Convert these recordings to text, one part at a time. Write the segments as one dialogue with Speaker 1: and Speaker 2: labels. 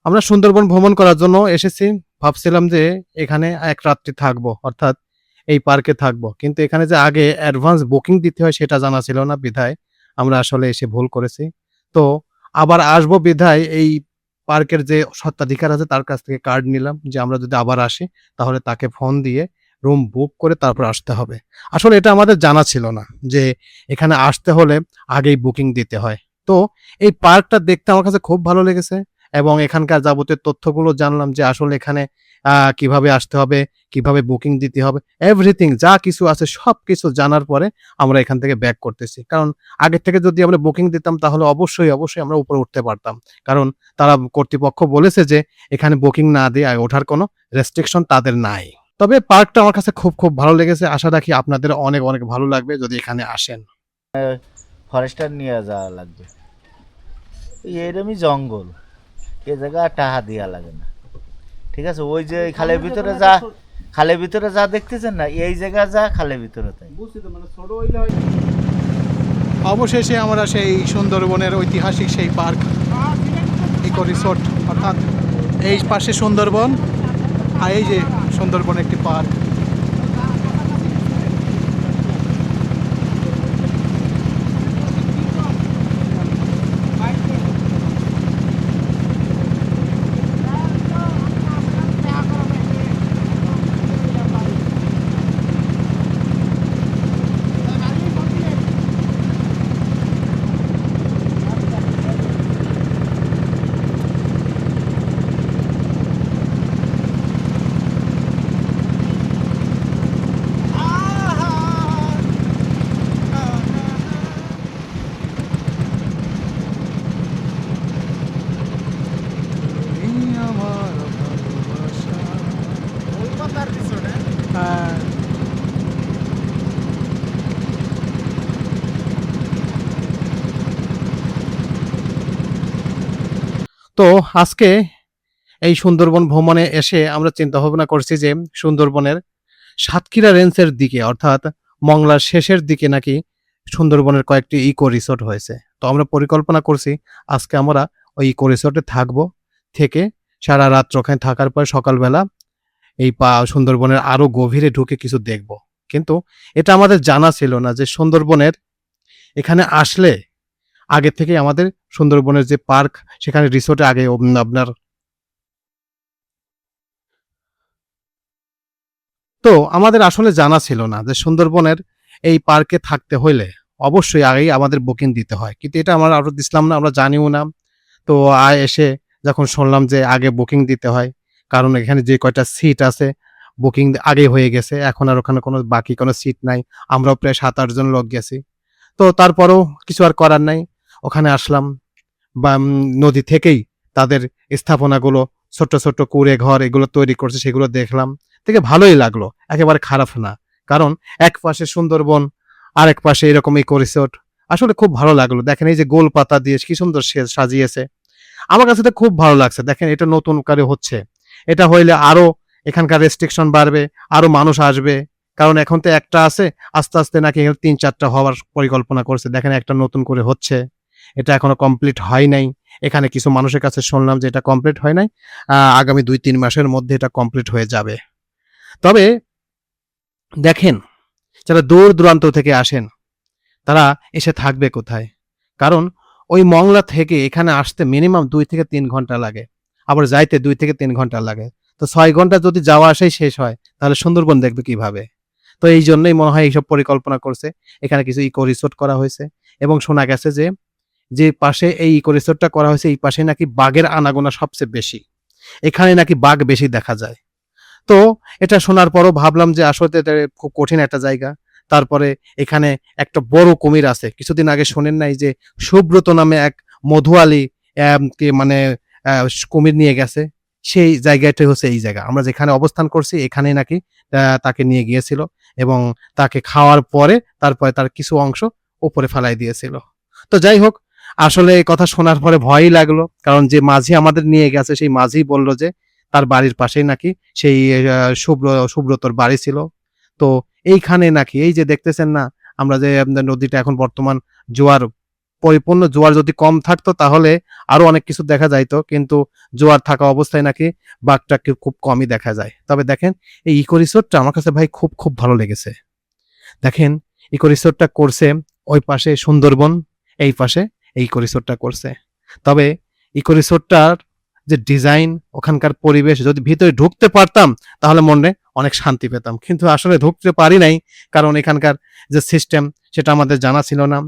Speaker 1: আমরা সুন্দরবন ভ্রমণ করার জন্য এসেছি। ভাবছিলাম যে এখানে এক রাত্রি থাকবো। অর্থাৎ এই পার্কে থাকবো। কিন্তু এখানে যে আগে অ্যাডভান্স বুকিং দিতে হয় সেটা জানা ছিল না বিধায় আমরা আসলে এসে ভুল করেছি। তো আবার আসবো বিধায় এই পার্কের যে স্বত্বাধিকার আছে তার কাছ থেকে কার্ড নিলাম যে আমরা যদি আবার আসি তাহলে তাকে ফোন দিয়ে রুম বুক করে তারপর আসতে হবে। আসলে এটা আমাদের জানা ছিল না যে এখানে আসতে হলে আগেই বুকিং দিতে হয়। তো এই পার্কটা দেখতে আমার কাছে খুব ভালো লেগেছে এবং এখানকার যাবতীয় তথ্যগুলো জানলাম যে আসলে এখানে কিভাবে আসতে হবে, কিভাবে বুকিং দিতে হবে, এভরিথিং যা কিছু আছে সবকিছু জানার পরে আমরা এখান থেকে ব্যাক করতেছি। কারণ আগের থেকে যদি আমরা বুকিং দিতাম তাহলে অবশ্যই আমরা উপরে উঠতে পারতাম। কারণ তারা কর্তৃপক্ষ বলেছে যে এখানে বুকিং না দিয়ে ওঠার কোনো রেস্ট্রিকশন তাদের নাই। তবে পার্কটা আমার কাছে খুব ভালো লেগেছে। আশা রাখি আপনাদের অনেক ভালো লাগবে যদি এখানে আসেন।
Speaker 2: ফরেস্টার নিয়ে যাওয়া লাগবে। এরমই জঙ্গল, এ জায়গা টাহা দিয়া লাগে না। ঠিক আছে, ওই যে খালের ভিতরে যা দেখতেছেন না, এই জায়গা যা খালের ভিতরে তাই।
Speaker 1: অবশেষে আমরা সেই সুন্দরবনের ঐতিহাসিক সেই পার্ক ইকো রিসোর্ট, অর্থাৎ এই পাশে সুন্দরবন আর এই যে সুন্দরবন একটি পার্ক। তো আজকে এই সুন্দরবন ভ্রমণে এসে আমরা চিন্তা ভাবনা করছি যে সুন্দরবনের সাতক্ষীরা রেঞ্জের দিকে অর্থাৎ মংলার শেষের দিকে নাকি সুন্দরবনের কয়েকটি ইকো রিসোর্ট হয়েছে। তো আমরা পরিকল্পনা করছি আজকে আমরা ওই ইকো রিসোর্টে থাকবো, থেকে সারা রাত ওখানে থাকার পর সকালবেলা এই সুন্দরবনের আরো গভীরে ঢুকে কিছু দেখব। কিন্তু এটা আমাদের জানা ছিল না যে সুন্দরবনের এখানে আসলে আগে থেকে আমাদের সুন্দরবনের যে পার্ক সেখানে রিসোর্টে আগে আপনার তো আমাদের আসলে জানা ছিল না যে সুন্দরবনের এই পার্কে থাকতে হইলে অবশ্যই আগেই আমাদের বুকিং দিতে হয়। কিন্তু এটা আমরা আরো দিছিলাম না, আমরা জানিও না। তো এসে যখন শুনলাম যে আগে বুকিং দিতে হয়, কারণ এখানে যে কয়টা সিট আছে বুকিং আগে হয়ে গেছে, এখন আর ওখানে কোনো বাকি কোনো সিট নাই। আমরাও প্রায় ৭-৮ জন লোক গেছি। তো তারপরেও কিছু আর করার নাই। ওখানে আসলাম বা নদী থেকেই তাদের স্থাপনাগুলো ছোট্ট কুঁড়ে ঘর এগুলো তৈরি করছে সেগুলো দেখলাম। থেকে ভালোই লাগলো। একেবারে খারাপ না। কারণ এক পাশে সুন্দরবন, আরেক পাশে এরকম ইকো রিসোর্ট। আসলে খুব ভালো লাগলো। দেখেন এই যে গোল পাতা দিয়ে কি সুন্দর সাজিয়েছে। আমার কাছে তো খুব ভালো লাগছে। দেখেন এটা নতুন করে হচ্ছে। এটা হইলে আরো এখানকার রেস্ট্রিকশন বাড়বে, আরো মানুষ আসবে। কারণ এখন তো একটা আছে, আস্তে নাকি ৩-৪টা হওয়ার পরিকল্পনা করছে। দেখেন একটা নতুন করে হচ্ছে। এটা এখনো কমপ্লিট হয় নাই। এখানে কিছু মানুষের কাছে শুনলাম যে এটা কমপ্লিট হয় নাই। আগামী ২-৩ মাসের মধ্যে এটা কমপ্লিট হয়ে যাবে। তবে দেখেন, যারা দূর-দূরান্ত থেকে আসেন, তারা এসে থাকবে কোথায়? কারণ ওই মংলা থেকে এখানে আসতে মিনিমাম ২ থেকে ৩ ঘন্টা লাগে। আবার যাইতে ২ থেকে ৩ ঘন্টা লাগে। তো ৬ ঘন্টা যদি যাওয়া আসাই শেষ হয়, তাহলে সুন্দরবন দেখবে কিভাবে? তো এইজন্যই মনে হয় এইসব পরিকল্পনা করছে। এখানে কিছু ইকো রিসোর্ট করা হয়েছে এবং শোনা গেছে যে পাশে এই ইকো রিসোর্টটা করা হয়েছে এই পাশে নাকি বাঘের আনাগোনা সবচেয়ে বেশি। এখানে নাকি বাঘ বেশি দেখা যায়। তো এটা শোনার পরও ভাবলাম যে আসলে এটা খুব কঠিন একটা জায়গা। তারপরে এখানে একটা বড় কুমির আছে। কিছুদিন আগে শোনেন নাই যে সুব্রত নামে এক মধুয়ালি কে মানে কুমির নিয়ে গেছে। সেই জায়গাটাই হচ্ছে এই জায়গা। আমরা যেখানে অবস্থান করছি এখানেই নাকি তাকে নিয়ে গিয়েছিল এবং তাকে খাওয়ার পরে তারপরে তার কিছু অংশ উপরে ফেলাই দিয়েছিল। তো যাই হোক, আসলে এই কথা শোনার পরে ভয়ই লাগলো। কারণ যে মাঝি আমাদের নিয়ে গেছে সেই মাঝি বলল যে তার বাড়ির পাশেই নাকি সেই সুব্রতর বাড়ি ছিল। তো এইখানে নাকি এই যে দেখতেছেন না আমরা যে নদীটা এখন বর্তমান জোয়ার পরিপূর্ণ, জোয়ার যদি কম থাকতো তাহলে আরো অনেক কিছু দেখা যাইতো, কিন্তু জোয়ার থাকা অবস্থায় নাকি বাঘটাকে খুব কমই দেখা যায়। তবে দেখেন এই ইকো রিসোর্টটা আমার কাছে ভাই খুব খুব ভালো লেগেছে। দেখেন ইকো রিসোর্টটা করছে ওই পাশে সুন্দরবন, এই পাশে এই ইকো রিসোর্টটা করছে। তবে ইকো রিসোর্টটার যে ডিজাইন, ওখানকার পরিবেশ, যদি ভিতরে ঢুকতে পারতাম তাহলে মনে অনেক শান্তি পেতাম, কিন্তু আসলে ঢুকতে পারি নাই, কারণ এখানকার যে সিস্টেম সেটা আমাদের জানা ছিল না।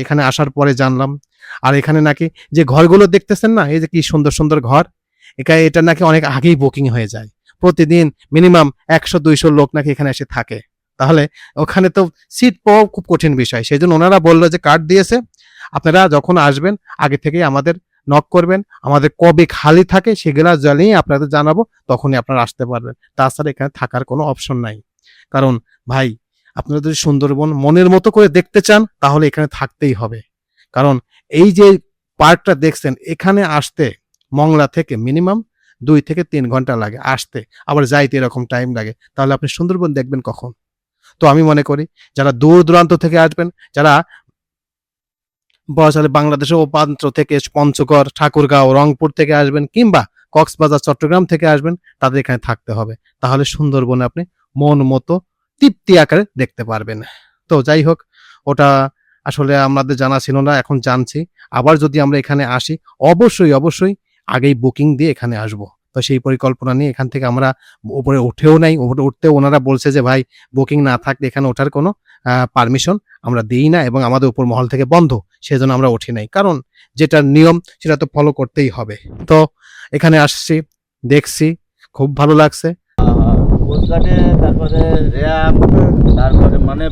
Speaker 1: এখানে আসার পরে জানলাম। আর এখানে নাকি যে ঘরগুলো দেখতেছেন না, এই যে কি সুন্দর সুন্দর ঘর, এটা নাকি অনেক আগেই বুকিং হয়ে যায়। প্রতিদিন মিনিমাম 100-200 লোক নাকি এখানে এসে থাকে। তাহলে ওখানে তো সিট পাওয়া খুব কঠিন বিষয়। সেই জন্য ওনারা বললো যে কার্ড দিয়েছে, আপনারা যখন আসবেন আগে থেকেই আমাদের নক করবেন, আমাদের কবে খালি থাকে সেগুলা জানিয়ে আপনাদের জানাবো, তখনই আপনারা আসতে পারবেন। তাছাড়া এখানে থাকার কোনো অপশন নাই। কারণ ভাই, আপনারা যদি সুন্দরবন মনের মতো করে দেখতে চান তাহলে এখানে থাকতেই হবে। কারণ এই যে পার্কটা দেখছেন, এখানে আসতে মংলা থেকে মিনিমাম 2 থেকে 3 ঘন্টা লাগে আসতে, আবার যাইতে এরকম টাইম লাগে। তাহলে আপনি সুন্দরবন দেখবেন কখন? তো আমি মনে করি যারা দূর দূরান্ত থেকে আসবেন, যারা বড়সালে বাংলাদেশের উপান্ত থেকে, পঞ্চগড়, ঠাকুরগাঁও, রংপুর থেকে আসবেন, কিংবা কক্সবাজার, চট্টগ্রাম থেকে আসবেন, তাদের এখানে থাকতে হবে। তাহলে সুন্দরবনে আপনি মন মতো তৃপ্তি আকারে দেখতে পারবেন। তো যাই হোক, ওটা আসলে আমাদের জানা ছিল না, এখন জানছি। আবার যদি আমরা এখানে আসি, অবশ্যই অবশ্যই আগেই বুকিং দিয়ে এখানে আসব। তো সেই পরিকল্পনা নিয়ে এখান থেকে আমরা উপরে উঠেও নাই। উপরে উঠতেও ওনারা বলছে যে ভাই, বুকিং না থাকলে এখানে ওঠার কোনো পারমিশন আমরা দিই না, এবং আমাদের উপর মহল থেকে বন্ধ। সেজন্য আমরা উঠি নাই, কারণ যেটা নিয়ম সেটা তো ফলো করতেই হবে। তো এখানে আসছি, দেখছি, খুব ভালো লাগছে।
Speaker 2: কোস্টগার্ডে, তারপরে র্যাব, তারপরে মানে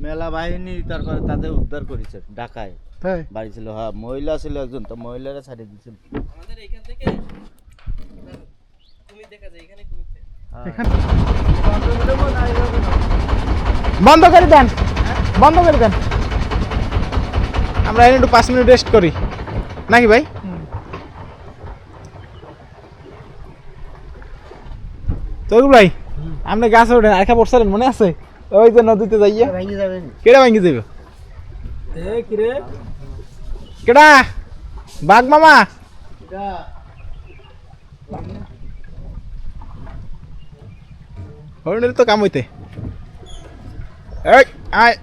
Speaker 2: মেলা বাহিনী, তারপরে তাদের উদ্ধার করেছে ঢাকায়। বাড়ি ছিল, হ্যাঁ, মহিলা ছিল একজন, তো মহিলারা ছাড়িয়ে দিয়েছিল।
Speaker 3: আমাদের এখান থেকে কুমির দেখা যায়, এখানে কুমির থাকে।
Speaker 4: বন্ধ করে দেন, বন্ধ করে দেন। আমরা এখানে একটু 5 মিনিট রেস্ট করি নাকি ভাই? তো ভাই, আপনি গাছে ওঠেন, একা পড়ছিলেন মনে আছে? ওই যে নদীতে যাইয়া
Speaker 2: ভাঙি যাবে
Speaker 4: কেডা ভাঙ্গি যাবে? কেডা? বাঘ মামা? হরিণের তো কাম হইতে। এই আয়,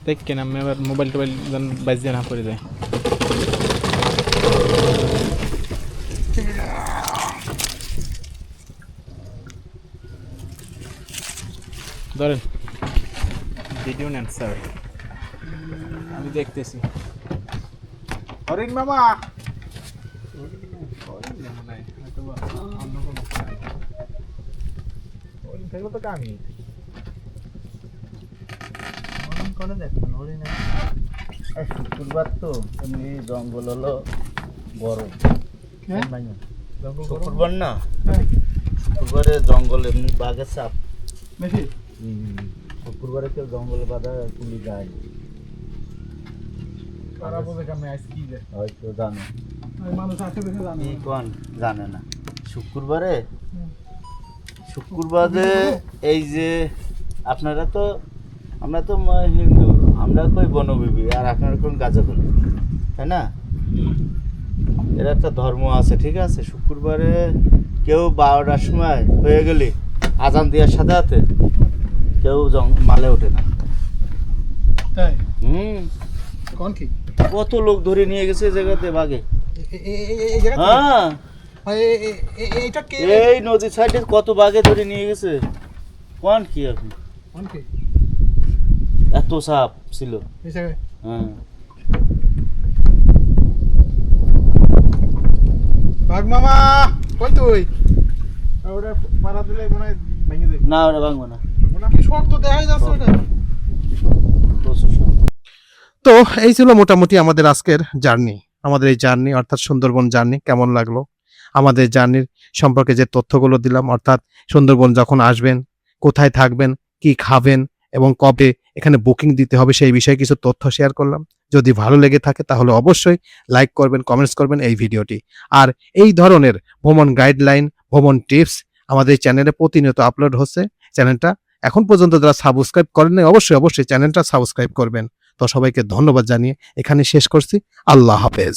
Speaker 4: দেখ কেন আমি আবার মোবাইল টোবাইল বাজিয়ে না করে যায়। ধরেন ভিডিও নেন স্যার, আমি দেখতেছি। হরিণ মামা, তো কামি
Speaker 2: শুক্রবার তো এমনি জঙ্গল হলো গরম, শুক্রবার না, শুক্রবারে জঙ্গল এমনি বাঘের চাপ
Speaker 4: বেশি।
Speaker 2: শুক্রবারে কেউ জঙ্গলে বাধা কুলি যায় হয়তো জানে, এই কোন জানে না। শুক্রবারে এই যে আপনারা তো, আমরা তো হিন্দু, আমরা কই বনবিবি, আর আপনারা কোন গাজা করেন, তাই না? এর একটা ধর্ম আছে, ঠিক আছে? শুক্রবারে কেউ 12টার সময় হয়ে গেলে আজান দেওয়ার সাথে সাথে কেউ মালে ওঠে না। কত লোক ধরে নিয়ে গেছে জায়গাতে বাঘে। হ্যাঁ, এই নদীর সাইডে কত বাঘে ধরে নিয়ে গেছে। কোন কি আপনি, এত সাপ ছিল। হ্যাঁ,
Speaker 4: বাঘ মামা কই তুই? ওটা পাড়া দিলে মনে হয় ভেঙে যাবে।
Speaker 2: না ওটা ভাঙবো না,
Speaker 4: ওটা কি শক্ত দেখাই যাচ্ছে ওটা।
Speaker 1: তো এই ছিল মোটামুটি আমাদের আজকের জার্নি। আমাদের এই জার্নি অর্থাৎ সুন্দরবন জার্নি কেমন লাগলো? আমাদের জার্নির সম্পর্কে যে তথ্যগুলো দিলাম, অর্থাৎ সুন্দরবন যখন আসবেন, কোথায় থাকবেন, কি খাবেন এবং কবে এখানে বুকিং দিতে হবে, সেই বিষয়ে কিছু তথ্য শেয়ার করলাম। যদি ভালো লেগে থাকে তাহলে অবশ্যই লাইক করবেন, কমেন্টস করবেন এই ভিডিওটি। আর এই ধরনের ভ্রমণ গাইডলাইন, ভ্রমণ টিপস আমাদের এই চ্যানেলে প্রতিনিয়ত আপলোড হচ্ছে। চ্যানেলটা এখন পর্যন্ত যারা সাবস্ক্রাইব করেন নাই অবশ্যই চ্যানেলটা সাবস্ক্রাইব করবেন। তো সবাইকে ধন্যবাদ জানিয়ে এখানে শেষ করছি। আল্লাহ হাফেজ।